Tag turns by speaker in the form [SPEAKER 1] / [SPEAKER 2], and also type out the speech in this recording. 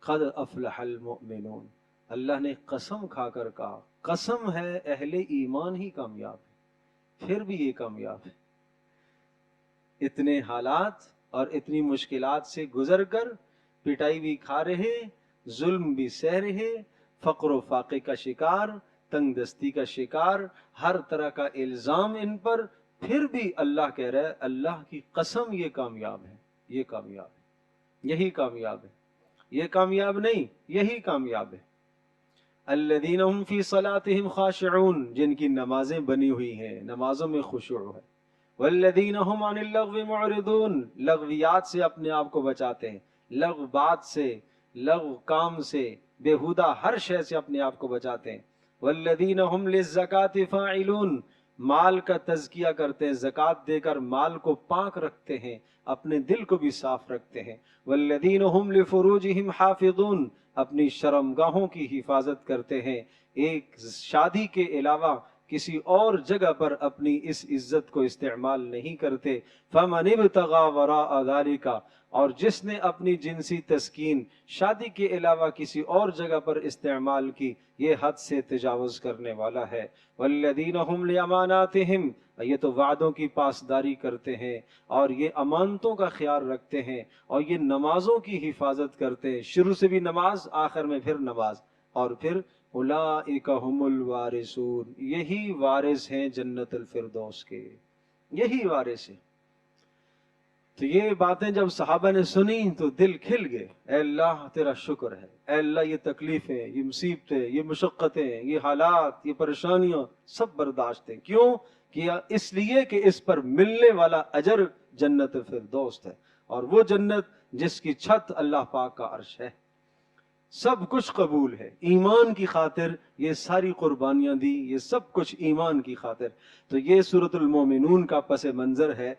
[SPEAKER 1] قد افلح المؤمنون، اللہ نے قسم کھا کر کہا، قسم ہے اہل ایمان ہی کامیاب ہے، پھر بھی یہ کامیاب ہے۔ اتنے حالات اور اتنی مشکلات سے گزر کر، پٹائی بھی کھا رہے، ظلم بھی سہ رہے، فقر و فاقے کا شکار، تنگ دستی کا شکار، ہر طرح کا الزام ان پر، پھر بھی اللہ کہہ رہا ہے اللہ کی قسم یہ کامیاب ہے، یہ کامیاب ہے، یہی کامیاب ہے، یہ کامیاب نہیں، یہی کامیاب ہے۔ الذین هم فی صلاتهم خاشعون، جن کی نمازیں بنی ہوئی ہیں، نمازوں میں خشوع ہے۔ والذین هم عن اللغو معرضون، لغویات سے اپنے آپ کو بچاتے ہیں، لغو بات سے، لغو کام سے، بےہودہ ہر شے سے اپنے آپ کو بچاتے ہیں۔ والذین هم للزکاة فاعلون، مال کا تزکیہ کرتے ہیں، زکوٰۃ دے کر مال کو پاک رکھتے ہیں، اپنے دل کو بھی صاف رکھتے ہیں۔ والذین هم لفروجهم حافظون، اپنی شرمگاہوں کی حفاظت کرتے ہیں، ایک شادی کے علاوہ کسی اور جگہ پر اپنی اس عزت کو استعمال نہیں کرتے۔ فَمَنِ ابْتَغَىٰ وَرَاءَ ذَلِكَ، اور جس نے اپنی جنسی تسکین شادی کے علاوہ کسی اور جگہ پر استعمال کی، یہ حد سے تجاوز کرنے والا ہے۔ وَالَّذِينَ هُمْ لِأَمَانَاتِهِمْ، یہ تو وعدوں کی پاسداری کرتے ہیں اور یہ امانتوں کا خیال رکھتے ہیں اور یہ نمازوں کی حفاظت کرتے ہیں، شروع سے بھی نماز، آخر میں پھر نماز، اور پھر اولئک هم الوارثون، یہی وارث ہیں جنت الفردوس کے، یہی وارث ہیں۔ تو یہ باتیں جب صحابہ نے سنی تو دل کھل گئے، اے اللہ تیرا شکر ہے، اے اللہ یہ تکلیفیں، یہ مصیبتیں، یہ مشقتیں، یہ حالات، یہ پریشانیاں سب برداشت ہیں، کیوں؟ کیا اس لیے کہ اس پر ملنے والا اجر جنت الفردوس ہے، اور وہ جنت جس کی چھت اللہ پاک کا عرش ہے۔ سب کچھ قبول ہے، ایمان کی خاطر یہ ساری قربانیاں دی، یہ سب کچھ ایمان کی خاطر۔ تو یہ سورۃ المومنون کا پس منظر ہے،